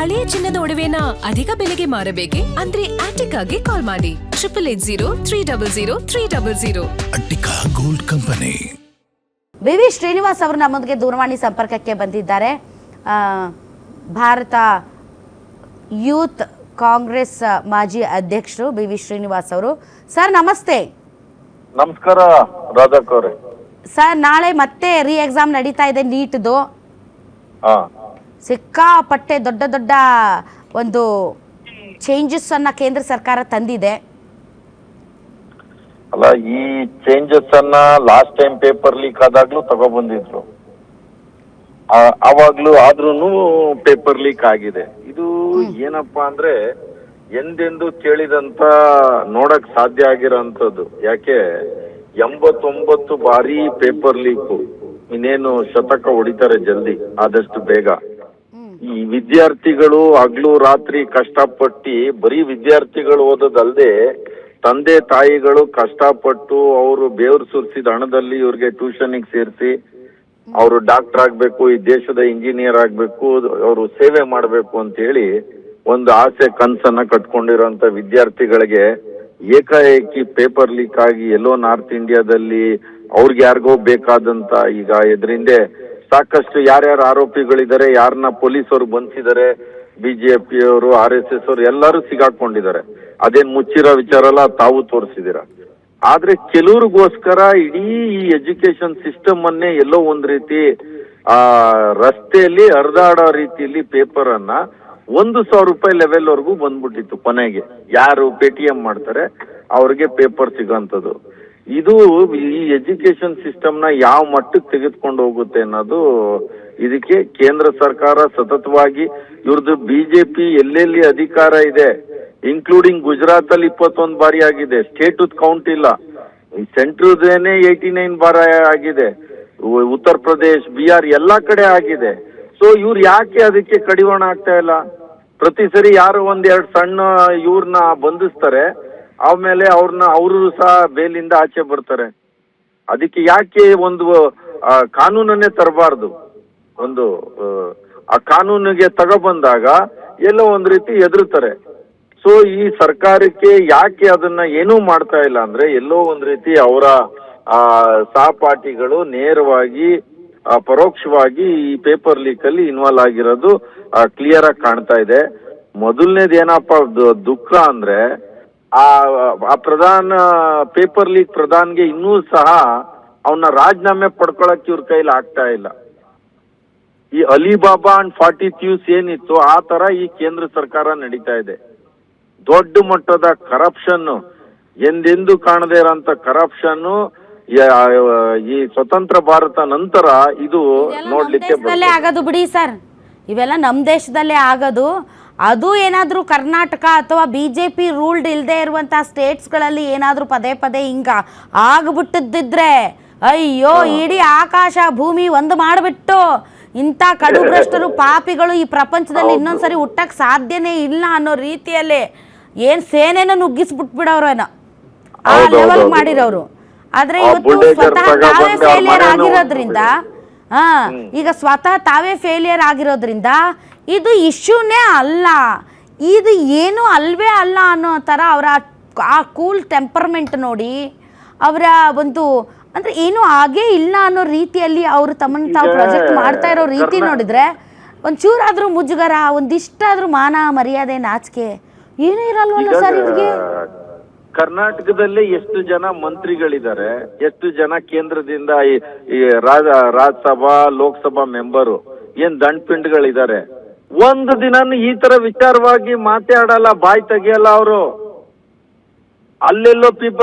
ಹಳೆಯ ಚಿನ್ನದ ಒಡವೆನ ಅಧಿಕ ಬೆಲೆಗೆ ಮಾರಬೇಕೆ ಅಂದ್ರೆ ಆಟಿಕಾಗೆ ಕಾಲ್ ಮಾಡಿ 880300 Attica gold company. V Srinivas ಅವರು ನಮ್ಮೊಂದಿಗೆ ದೂರವಾಣಿ ಸಂಪರ್ಕಕ್ಕೆ ಬಂದಿದ್ದಾರೆ. ಭಾರತ ಯೂತ್ ಕಾಂಗ್ರೆಸ್ ಮಾಜಿ ಅಧ್ಯಕ್ಷರು ವಿ ಶ್ರೀನಿವಾಸ್ ಅವರು. ಸರ್ ನಮಸ್ತೆ. ನಮಸ್ಕಾರ ರಾಧಾಕ್ ಅವರೇ. ಸರ್ ನಾಳೆ ಮತ್ತೆ ರೀ ಎಕ್ಸಾಮ್ ನಡೀತಾ ಇದೆ ನೀಟ್ದು. ಸಿಕ್ಕಾಪಟ್ಟೆ ದೊಡ್ಡ ದೊಡ್ಡ ಒಂದು ಚೇಂಜಸ್ ಅನ್ನ ಕೇಂದ್ರ ಸರ್ಕಾರ ತಂದಿದೆ. ಅಲ್ಲ, ಈ ಚೇಂಜಸ್ ಅನ್ನ ಲಾಸ್ಟ್ ಟೈಮ್ ಪೇಪರ್ ಲೀಕ್ ಆದಾಗ್ಲೂ ತಗೊಬಂದಿದ್ರು, ಅವಾಗ್ಲೂ ಆದ್ರೂನು ಪೇಪರ್ ಲೀಕ್ ಆಗಿದೆ. ಇದು ಏನಪ್ಪಾ ಅಂದ್ರೆ ಎಂದೆಂದು ಕೇಳಿದಂತ ನೋಡಕ್ ಸಾಧ್ಯ ಆಗಿರೋಂಥದ್ದು. ಯಾಕೆ 89 ಬಾರಿ ಪೇಪರ್ ಲೀಕು, ಇನ್ನೇನು ಶತಕ ಹೊಡಿತಾರೆ ಜಲ್ದಿ ಆದಷ್ಟು ಬೇಗ. ಈ ವಿದ್ಯಾರ್ಥಿಗಳು ಹಗ್ಲು ರಾತ್ರಿ ಕಷ್ಟಪಟ್ಟು, ಬರೀ ವಿದ್ಯಾರ್ಥಿಗಳು ಓದೋದಲ್ದೆ ತಂದೆ ತಾಯಿಗಳು ಕಷ್ಟಪಟ್ಟು ಅವರು ಬೇವ್ರು ಸುರಿಸಿದ ಹಣದಲ್ಲಿ ಇವ್ರಿಗೆ ಟ್ಯೂಷನ್ಗೆ ಸೇರಿಸಿ ಅವರು ಡಾಕ್ಟರ್ ಆಗ್ಬೇಕು, ಈ ದೇಶದ ಇಂಜಿನಿಯರ್ ಆಗ್ಬೇಕು, ಅವರು ಸೇವೆ ಮಾಡ್ಬೇಕು ಅಂತ ಹೇಳಿ ಒಂದು ಆಸೆ ಕನ್ಸನ್ನ ಕಟ್ಕೊಂಡಿರೋಂತ ವಿದ್ಯಾರ್ಥಿಗಳಿಗೆ ಏಕಾಏಕಿ ಪೇಪರ್ ಲೀಕ್ ಆಗಿ ಎಲ್ಲೋ ನಾರ್ತ್ ಇಂಡಿಯಾದಲ್ಲಿ ಅವ್ರಿಗೆ ಯಾರಿಗೋ ಬೇಕಾದಂತ, ಈಗ ಎದ್ರಿಂದೆ ಸಾಕಷ್ಟು ಯಾರ್ಯಾರು ಆರೋಪಿಗಳಿದ್ದಾರೆ, ಯಾರನ್ನ ಪೊಲೀಸರು ಬಂಧಿಸಿದ್ದಾರೆ, ಬಿಜೆಪಿ ಅವರು, RSS ಅವರು ಎಲ್ಲರೂ ಸಿಗಾಕೊಂಡಿದ್ದಾರೆ. ಅದೇನ್ ಮುಚ್ಚಿರೋ ವಿಚಾರ ಅಲ್ಲ, ತಾವು ತೋರಿಸಿದಿರ. ಆದ್ರೆ ಕೆಲವ್ರಿಗೋಸ್ಕರ ಇಡೀ ಈ ಎಜುಕೇಶನ್ ಸಿಸ್ಟಮ್ ಅನ್ನೇ ಎಲ್ಲೋ ಒಂದ್ ರೀತಿ ರಸ್ತೆಯಲ್ಲಿ ಹರಿದಾಡೋ ರೀತಿಯಲ್ಲಿ ಪೇಪರ್ ಅನ್ನ 1,000 ರೂಪಾಯಿ ಲೆವೆಲ್ ವರ್ಗೂ ಬಂದ್ಬಿಟ್ಟಿತ್ತು. ಕೊನೆಗೆ ಯಾರು ಪೇಟಿಎಂ ಮಾಡ್ತಾರೆ ಅವ್ರಿಗೆ ಪೇಪರ್ ಸಿಗೋಂಥದ್ದು. ಇದು ಈ ಎಜುಕೇಶನ್ ಸಿಸ್ಟಮ್ ನ ಯಾವ ಮಟ್ಟಕ್ಕೆ ತೆಗೆದುಕೊಂಡು ಹೋಗುತ್ತೆ ಅನ್ನೋದು. ಇದಕ್ಕೆ ಕೇಂದ್ರ ಸರ್ಕಾರ ಸತತವಾಗಿ ಇವ್ರದ್ದು ಬಿಜೆಪಿ ಎಲ್ಲೆಲ್ಲಿ ಅಧಿಕಾರ ಇದೆ, ಇನ್ಕ್ಲೂಡಿಂಗ್ ಗುಜರಾತ್ ಅಲ್ಲಿ 21 ಬಾರಿ ಆಗಿದೆ, ಸ್ಟೇಟ್ ಕೌಂಟ್ ಇಲ್ಲ, ಸೆಂಟ್ರದೇನೆ 89 ಬಾರಿ ಆಗಿದೆ, ಉತ್ತರ ಪ್ರದೇಶ್, ಬಿಹಾರ್ ಎಲ್ಲಾ ಕಡೆ ಆಗಿದೆ. ಸೊ ಇವ್ರು ಯಾಕೆ ಅದಕ್ಕೆ ಕಡಿವಾಣ ಆಗ್ತಾ ಇಲ್ಲ? ಪ್ರತಿ ಸರಿ ಯಾರು ಒಂದೆರಡು ಸಣ್ಣ ಇವ್ರನ್ನ ಬಂಧಿಸ್ತಾರೆ, ಆಮೇಲೆ ಅವರು ಸಹ ಬೇಲಿಂದ ಆಚೆ ಬರ್ತಾರೆ. ಅದಕ್ಕೆ ಯಾಕೆ ಒಂದು ಕಾನೂನನ್ನೇ ತರಬಾರ್ದು? ಒಂದು ಆ ಕಾನೂನಿಗೆ ತಗೊಬಂದಾಗ ಎಲ್ಲೋ ಒಂದ್ ರೀತಿ ಎದುರುತ್ತಾರೆ. ಸೊ ಈ ಸರ್ಕಾರಕ್ಕೆ ಯಾಕೆ ಅದನ್ನ ಏನೂ ಮಾಡ್ತಾ ಇಲ್ಲ ಅಂದ್ರೆ, ಎಲ್ಲೋ ಒಂದ್ ರೀತಿ ಅವರ ಸಹಪಾಠಿಗಳು ನೇರವಾಗಿ ಪರೋಕ್ಷವಾಗಿ ಈ ಪೇಪರ್ ಲೀಕ್ ಅಲ್ಲಿ ಇನ್ವಾಲ್ವ್ ಆಗಿರೋದು ಕ್ಲಿಯರ್ ಆಗಿ ಕಾಣ್ತಾ ಇದೆ. ಮೊದಲನೇದು ಏನಪ್ಪಾ ದುಃಖ ಅಂದ್ರೆ, ಆ ಪ್ರಧಾನ ಪೇಪರ್ ಲೀಕ್ ಪ್ರಧಾನ್ಗೆ ಇನ್ನೂ ಸಹ ಅವನ್ನ ರಾಜೀನಾಮೆ ಪಡ್ಕೊಳಕ್ ಇವ್ರ ಕೈಲಿ ಆಗ್ತಾ ಇಲ್ಲ. ಈ ಅಲಿಬಾಬಾ ಅಂಡ್ 40 ಥೀವ್ಸ್ ಏನಿತ್ತು ಆ ತರ ಈ ಕೇಂದ್ರ ಸರ್ಕಾರ ನಡೀತಾ ಇದೆ. ದೊಡ್ಡ ಮಟ್ಟದ ಕರಪ್ಷನ್, ಎಂದೆಂದು ಕಾಣದೇ ಇರೋಂತ ಕರಪ್ಷನ್ ಈ ಸ್ವತಂತ್ರ ಭಾರತ ನಂತರ ಇದು ನೋಡ್ಲಿಕ್ಕೆ ಆಗೋದು ಬಿಡಿ ಸರ್. ಇವೆಲ್ಲ ನಮ್ ದೇಶದಲ್ಲೇ ಆಗೋದು. ಅದು ಏನಾದ್ರೂ ಕರ್ನಾಟಕ ಅಥವಾ ಬಿಜೆಪಿ ರೂಲ್ಡ್ ಇಲ್ಲದೆ ಇರುವಂತಹ ಸ್ಟೇಟ್ಸ್ಗಳಲ್ಲಿ ಏನಾದ್ರೂ ಪದೇ ಪದೇ ಹಿಂಗ ಆಗ್ಬಿಟ್ಟಿದ್ರೆ, ಅಯ್ಯೋ ಇಡೀ ಆಕಾಶ ಭೂಮಿ ಒಂದು ಮಾಡಿಬಿಟ್ಟು ಇಂಥ ಕಡುಭ್ರಷ್ಟರು ಪಾಪಿಗಳು ಈ ಪ್ರಪಂಚದಲ್ಲಿ ಇನ್ನೊಂದ್ಸರಿ ಹುಟ್ಟಕ್ ಸಾಧ್ಯನೇ ಇಲ್ಲ ಅನ್ನೋ ರೀತಿಯಲ್ಲಿ ಏನ್ ಸೇನೆನ ನುಗ್ಗಿಸ್ಬಿಟ್ಬಿಡವ್ರೇನೋ ಆ ಲೆವೆಲ್ ಮಾಡಿರೋರು. ಆದ್ರೆ ಇವತ್ತು ಸ್ವತಃ ತಾವೇ ಫೇಲಿಯರ್ ಆಗಿರೋದ್ರಿಂದ ಈಗ ಸ್ವತಃ ತಾವೇ ಫೇಲಿಯರ್ ಆಗಿರೋದ್ರಿಂದ ಇದು ಇಶ್ಯೂನೇ ಅಲ್ಲ, ಇದು ಏನು ಅಲ್ವೇ ಅಲ್ಲ ಅನ್ನೋ ಥರ ಅವರ ಆ ಕೂಲ್ ಟೆಂಪರ್ಮೆಂಟ್ ನೋಡಿ, ಅವರ ಒಂದು ಅಂದ್ರೆ ಏನು ಹಾಗೇ ಇಲ್ಲ ಅನ್ನೋ ರೀತಿಯಲ್ಲಿ ಅವರು ತಮ್ಮನ್ನು ತಾವು ಪ್ರಾಜೆಕ್ಟ್ ಮಾಡ್ತಾ ಇರೋ ರೀತಿ ನೋಡಿದ್ರೆ ಒಂಚೂರಾದ್ರೂ ಮುಜುಗರ, ಒಂದಿಷ್ಟಾದ್ರೂ ಮಾನ ಮರ್ಯಾದೆ ನಾಚಿಕೆ ಏನೂ ಇರಲ್ವಲ್ಲ ಸರ್ ಇವ್ರಿಗೆ. ಕರ್ನಾಟಕದಲ್ಲಿ ಎಷ್ಟು ಜನ ಮಂತ್ರಿಗಳಿದ್ದಾರೆ, ಎಷ್ಟು ಜನ ಕೇಂದ್ರದಿಂದ ಈ ರಾಜ್ಯಸಭಾ ಲೋಕಸಭಾ ಮೆಂಬರು, ಏನ್ ದಂಡ್ಪಿಂಡ್ಗಳಿದ್ದಾರೆ. ಒಂದು ದಿನಾನು ಈ ತರ ವಿಚಾರವಾಗಿ ಮಾತಾಡಲ್ಲ, ಬಾಯಿ ತೆಗಿಯಲ್ಲ ಅವರು. ಅಲ್ಲೆಲ್ಲೋ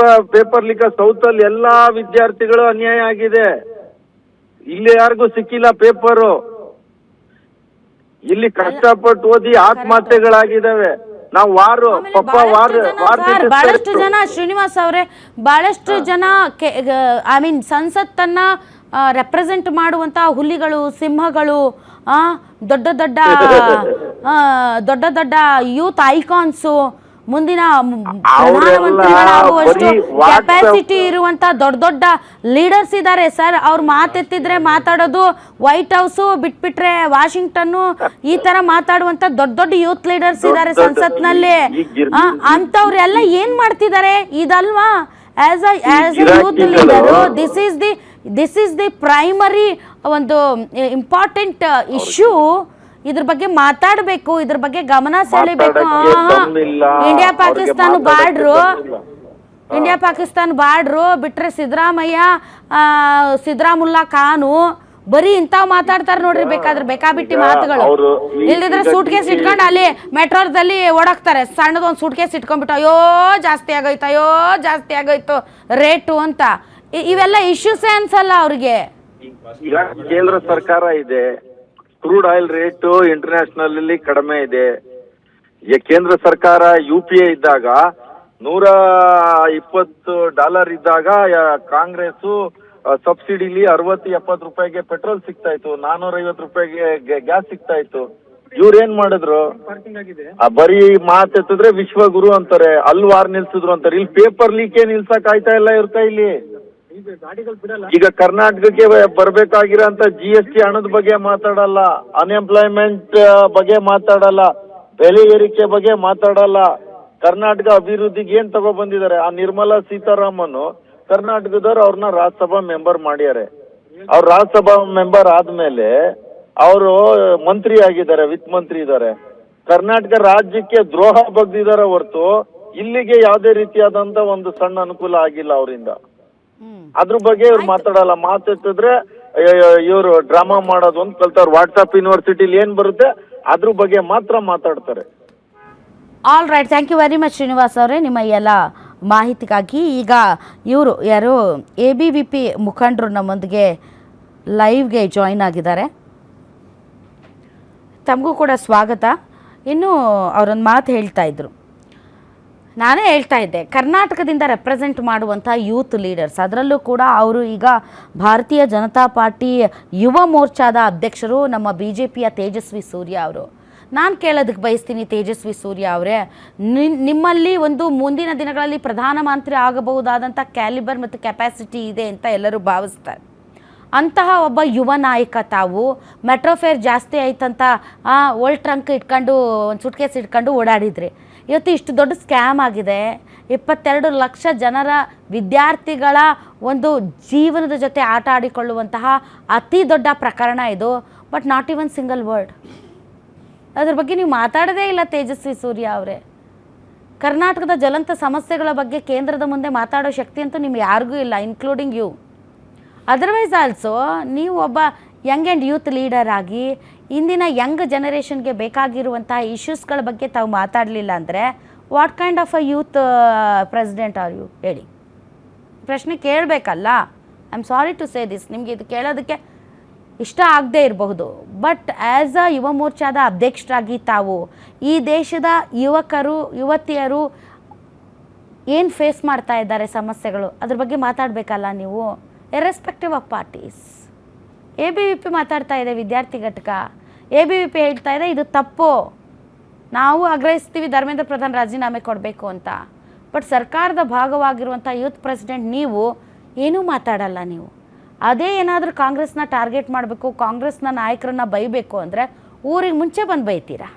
ಪೇಪರ್ ಲೀಕ್ ಸೌತ್ ಅಲ್ಲಿ ಎಲ್ಲಾ ವಿದ್ಯಾರ್ಥಿಗಳು ಅನ್ಯಾಯ ಆಗಿದೆ, ಇಲ್ಲಿ ಯಾರಿಗೂ ಸಿಕ್ಕಿಲ್ಲ ಪೇಪರು. ಇಲ್ಲಿ ಕಷ್ಟಪಟ್ಟು ಓದಿ ಆತ್ಮಹತ್ಯೆಗಳಾಗಿದ್ದಾವೆ. ನಾವು ಬಹಳಷ್ಟು ಜನ ಶ್ರೀನಿವಾಸ್ ಅವರೇ, ಬಹಳಷ್ಟು ಜನ ಐ ಮೀನ್ ಸಂಸತ್ತನ್ನ ರೆಪ್ರೆಸೆಂಟ್ ಮಾಡುವಂತ ಹುಲಿಗಳು, ಸಿಂಹಗಳು, ದೊಡ್ಡ ದೊಡ್ಡ ಯೂತ್ ಐಕಾನ್ಸು, ಮುಂದಿನ ಅವ್ರೆಲ್ಲ ಪ್ರಧಾನಮಂತ್ರಿಗಳಾಗುವಷ್ಟು ಬರೀ WhatsApp- ಕೆಪಾಸಿಟಿ ಇರುವಂತ ದೊಡ್ಡ ದೊಡ್ಡ ಲೀಡರ್ಸ್ ಇದ್ದಾರೆ ಸರ್. ಅವ್ರು ಮಾತೆತ್ತಿದ್ರೆ ಮಾತಾಡೋದು ವೈಟ್ ಹೌಸ್ ಬಿಟ್ಬಿಟ್ರೆ ವಾಷಿಂಗ್ಟನ್ನು ಈ ತರ ಮಾತಾಡುವಂತ ದೊಡ್ಡ ದೊಡ್ಡ ಯೂತ್ ಲೀಡರ್ಸ್ ಇದ್ದಾರೆ ಸಂಸತ್ನಲ್ಲಿ. ಅಂತವ್ರೆಲ್ಲ ಏನ್ ಮಾಡ್ತಿದ್ದಾರೆ ಇದಲ್ವಾ? As a youth leader this is the primary ಒಂದು ಇಂಪಾರ್ಟೆಂಟ್ ಇಶ್ಯೂ. ಇದ್ರ ಬಗ್ಗೆ ಮಾತಾಡಬೇಕು, ಇದ್ರ ಬಗ್ಗೆ ಗಮನ ಸೆಳಿಬೇಕು. ಇಂಡಿಯಾ ಪಾಕಿಸ್ತಾನ ಬಾರ್ಡ್ರು ಬಿಟ್ರೆ ಸಿದ್ದರಾಮುಲ್ಲಾ ಖಾನು ಬರೀ ಇಂಥವ್ ಮಾತಾಡ್ತಾರೆ ನೋಡ್ರಿ. ಬೇಕಾದ್ರೆ ಬೇಕಾಬಿಟ್ಟಿ ಮಾತುಗಳು. ಇಲ್ದಿದ್ರೆ ಸೂಟ್ ಕೇಸ್ ಇಟ್ಕೊಂಡು ಅಲ್ಲಿ ಮೆಟ್ರೋದಲ್ಲಿ ಓಡಾಕ್ತಾರೆ. ಸಣ್ಣದೊಂದು ಸೂಟ್ ಕೇಸ್ ಇಟ್ಕೊಂಡ್ಬಿಟ್ಟು ಅಯ್ಯೋ ಜಾಸ್ತಿ ಆಗೋಯ್ತು ರೇಟು ಅಂತ. ಇವೆಲ್ಲ ಇಶ್ಯೂಸೇ ಅನ್ಸಲ್ಲ ಅವ್ರಿಗೆ. ಈಗ ಕೇಂದ್ರ ಸರ್ಕಾರ ಇದೆ, ಕ್ರೂಡ್ ಆಯಿಲ್ ರೇಟ್ ಇಂಟರ್ನ್ಯಾಷನಲ್ ಅಲ್ಲಿ ಕಡಿಮೆ ಇದೆ. ಕೇಂದ್ರ ಸರ್ಕಾರ UPA ಇದ್ದಾಗ $120 ಇದ್ದಾಗ ಕಾಂಗ್ರೆಸ್ ಸಬ್ಸಿಡಿಲಿ 60-70 ರೂಪಾಯಿಗೆ ಪೆಟ್ರೋಲ್ ಸಿಗ್ತಾ ಇತ್ತು, 450 ರೂಪಾಯಿಗೆ ಗ್ಯಾಸ್ ಸಿಗ್ತಾ ಇತ್ತು. ಇವ್ರೇನ್ ಮಾಡಿದ್ರು? ಬರೀ ಮಾತೆತ್ತಿದ್ರೆ ವಿಶ್ವಗುರು ಅಂತಾರೆ, ಅಲ್ಲಿ ವಾರ್ ನಿಲ್ಸಿದ್ರು ಅಂತಾರೆ. ಇಲ್ಲಿ ಪೇಪರ್ ಲೀಕೆ ನಿಲ್ಸಕ್ ಆಯ್ತಾ ಇಲ್ಲ ಇವ್ರ ಕೈಲಿ. ಈಗ ಕರ್ನಾಟಕಕ್ಕೆ ಬರ್ಬೇಕಾಗಿರೋಂತ GST ಹಣದ ಬಗ್ಗೆ ಮಾತಾಡಲ್ಲ, ಅನ್ಎಂಪ್ಲಾಯ್ಮೆಂಟ್ ಬಗ್ಗೆ ಮಾತಾಡಲ್ಲ, ಬೆಲೆ ಏರಿಕೆ ಬಗ್ಗೆ ಮಾತಾಡಲ್ಲ. ಕರ್ನಾಟಕ ಅಭಿವೃದ್ಧಿಗೆ ಏನ್ ತಗೋ ಬಂದಿದ್ದಾರೆ? ಆ ನಿರ್ಮಲಾ ಸೀತಾರಾಮನ್ ಕರ್ನಾಟಕದವ್ರು ಅವ್ರನ್ನ ರಾಜ್ಯಸಭಾ ಮೆಂಬರ್ ಮಾಡ್ಯಾರೆ. ಅವ್ರ ರಾಜ್ಯಸಭಾ ಮೆಂಬರ್ ಆದ್ಮೇಲೆ ಅವರು ಮಂತ್ರಿ ಆಗಿದ್ದಾರೆ, ವಿತ್ತ ಮಂತ್ರಿ ಇದ್ದಾರೆ. ಕರ್ನಾಟಕ ರಾಜ್ಯಕ್ಕೆ ದ್ರೋಹ ಬಗ್ದಿದ್ದಾರೆ ಹೊರತು ಇಲ್ಲಿಗೆ ಯಾವುದೇ ರೀತಿಯಾದಂತ ಒಂದು ಸಣ್ಣ ಅನುಕೂಲ ಆಗಿಲ್ಲ ಅವರಿಂದ. ಅದ್ರ ಬಗ್ಗೆ ಇವ್ರು ಮಾತಾಡಲ್ಲ. ಮಾತೆತ್ತಿದ್ರೆ ಇವರು ಡ್ರಾಮಾ ಮಾಡೋದು ಅಂತ ಕಲ್ತಾರೆ. ವಾಟ್ಸ್ಆಪ್ ಯೂನಿವರ್ಸಿಟಿಲಿ ಏನ್ ಬರುತ್ತೆ ಅದ್ರ ಬಗ್ಗೆ ಮಾತ್ರ ಮಾತಾಡ್ತಾರೆ. All right, thank you very much Srinivas ಅವರೇ ನಿಮ್ಮ ಎಲ್ಲ ಮಾಹಿತಿಗಾಗಿ. ಈಗ ಇವರು ಯಾರು ABVP ಮುಖಂಡರು ನಮ್ಮೊಂದಿಗೆ ಲೈವ್ಗೆ ಜಾಯಿನ್ ಆಗಿದ್ದಾರೆ. ತಮಗೂ ಕೂಡ ಸ್ವಾಗತ. ಇನ್ನು ಅವರೊಂದು ಮಾತು ಹೇಳ್ತಾ ಇದ್ರು, ನಾನೇ ಹೇಳ್ತಾ ಇದ್ದೆ, ಕರ್ನಾಟಕದಿಂದ ರೆಪ್ರೆಸೆಂಟ್ ಮಾಡುವಂಥ ಯೂತ್ ಲೀಡರ್ಸ್, ಅದರಲ್ಲೂ ಕೂಡ ಅವರು ಈಗ ಭಾರತೀಯ ಜನತಾ ಪಾರ್ಟಿ ಯುವ ಮೋರ್ಚಾದ ಅಧ್ಯಕ್ಷರು ನಮ್ಮ BJPಯ ತೇಜಸ್ವಿ ಸೂರ್ಯ ಅವರು. ನಾನು ಕೇಳೋದಕ್ಕೆ ಬಯಸ್ತೀನಿ, ತೇಜಸ್ವಿ ಸೂರ್ಯ ಅವರೇ, ನಿಮ್ಮಲ್ಲಿ ಒಂದು ಮುಂದಿನ ದಿನಗಳಲ್ಲಿ ಪ್ರಧಾನಮಂತ್ರಿ ಆಗಬಹುದಾದಂಥ ಕ್ಯಾಲಿಬರ್ ಮತ್ತು ಕೆಪಾಸಿಟಿ ಇದೆ ಅಂತ ಎಲ್ಲರೂ ಭಾವಿಸ್ತಾರೆ. ಅಂತಹ ಒಬ್ಬ ಯುವ ನಾಯಕ ತಾವು. ಮೆಟ್ರೋ ಫೇರ್ ಜಾಸ್ತಿ ಆಯ್ತಂತ ಓಲ್ಡ್ ಟ್ರಂಕ್ ಇಟ್ಕೊಂಡು ಒಂದು ಸುಟ್ಕೇಸ್ ಇಟ್ಕೊಂಡು ಓಡಾಡಿದ್ರಿ. ಇವತ್ತು ಇಷ್ಟು ದೊಡ್ಡ ಸ್ಕ್ಯಾಮ್ ಆಗಿದೆ. 22 ಲಕ್ಷ ಜನರ ವಿದ್ಯಾರ್ಥಿಗಳ ಒಂದು ಜೀವನದ ಜೊತೆ ಆಟ ಆಡಿಕೊಳ್ಳುವಂತಹ ಅತಿ ದೊಡ್ಡ ಪ್ರಕರಣ ಇದು. But not even single word ಅದ್ರ ಬಗ್ಗೆ ನೀವು ಮಾತಾಡೋದೇ ಇಲ್ಲ ತೇಜಸ್ವಿ ಸೂರ್ಯ ಅವರೇ. ಕರ್ನಾಟಕದ ಜ್ವಲಂತ ಸಮಸ್ಯೆಗಳ ಬಗ್ಗೆ ಕೇಂದ್ರದ ಮುಂದೆ ಮಾತಾಡೋ ಶಕ್ತಿ ಅಂತೂ ನಿಮ್ಗೆ ಯಾರಿಗೂ ಇಲ್ಲ, ಇನ್ಕ್ಲೂಡಿಂಗ್ ಯು. ಅದರ್ವೈಸ್ ಆಲ್ಸೋ ನೀವು ಒಬ್ಬ ಯಂಗ್ ಆ್ಯಂಡ್ ಯೂತ್ ಲೀಡರ್ ಆಗಿ ಇಂದಿನ ಯಂಗ್ ಜನರೇಷನ್ಗೆ ಬೇಕಾಗಿರುವಂಥ ಇಶ್ಯೂಸ್ಗಳ ಬಗ್ಗೆ ತಾವು ಮಾತಾಡಲಿಲ್ಲ ಅಂದರೆ what kind of a youth president are you? ಹೇಳಿ, ಪ್ರಶ್ನೆ ಕೇಳಬೇಕಲ್ಲ. I am sorry to say this, ನಿಮಗೆ ಇದು ಕೇಳೋದಕ್ಕೆ ಇಷ್ಟ ಆಗದೇ ಇರಬಹುದು. ಬಟ್ ಆ್ಯಸ್ ಅ ಯುವ ಮೋರ್ಚಾದ ಅಧ್ಯಕ್ಷರಾಗಿ ತಾವು ಈ ದೇಶದ ಯುವಕರು ಯುವತಿಯರು ಏನು ಫೇಸ್ ಮಾಡ್ತಾ ಇದ್ದಾರೆ ಸಮಸ್ಯೆಗಳು, ಅದ್ರ ಬಗ್ಗೆ ಮಾತಾಡಬೇಕಲ್ಲ ನೀವು, ಇರ್ರೆಸ್ಪೆಕ್ಟಿವ್ ಆಫ್ ಪಾರ್ಟೀಸ್. ABVP ಮಾತಾಡ್ತಾ ಇದೆ, ವಿದ್ಯಾರ್ಥಿ ಘಟಕ ABVP ಹೇಳ್ತಾ ಇದೆ ಇದು ತಪ್ಪು, ನಾವು ಆಗ್ರಹಿಸ್ತೀವಿ ಧರ್ಮೇಂದ್ರ ಪ್ರಧಾನ್ ರಾಜೀನಾಮೆ ಕೊಡಬೇಕು ಅಂತ. ಬಟ್ ಸರ್ಕಾರದ ಭಾಗವಾಗಿರುವಂಥ ಯೂತ್ ಪ್ರೆಸಿಡೆಂಟ್ ನೀವು ಏನೂ ಮಾತಾಡಲ್ಲ. ನೀವು ಅದೇ ಏನಾದರೂ ಕಾಂಗ್ರೆಸ್ನ ಟಾರ್ಗೆಟ್ ಮಾಡಬೇಕು, ಕಾಂಗ್ರೆಸ್ನ ನಾಯಕರನ್ನ ಬೈಬೇಕು ಅಂದರೆ ಊರಿಗೆ ಮುಂಚೆ ಬಂದು ಬೈತೀರಾ.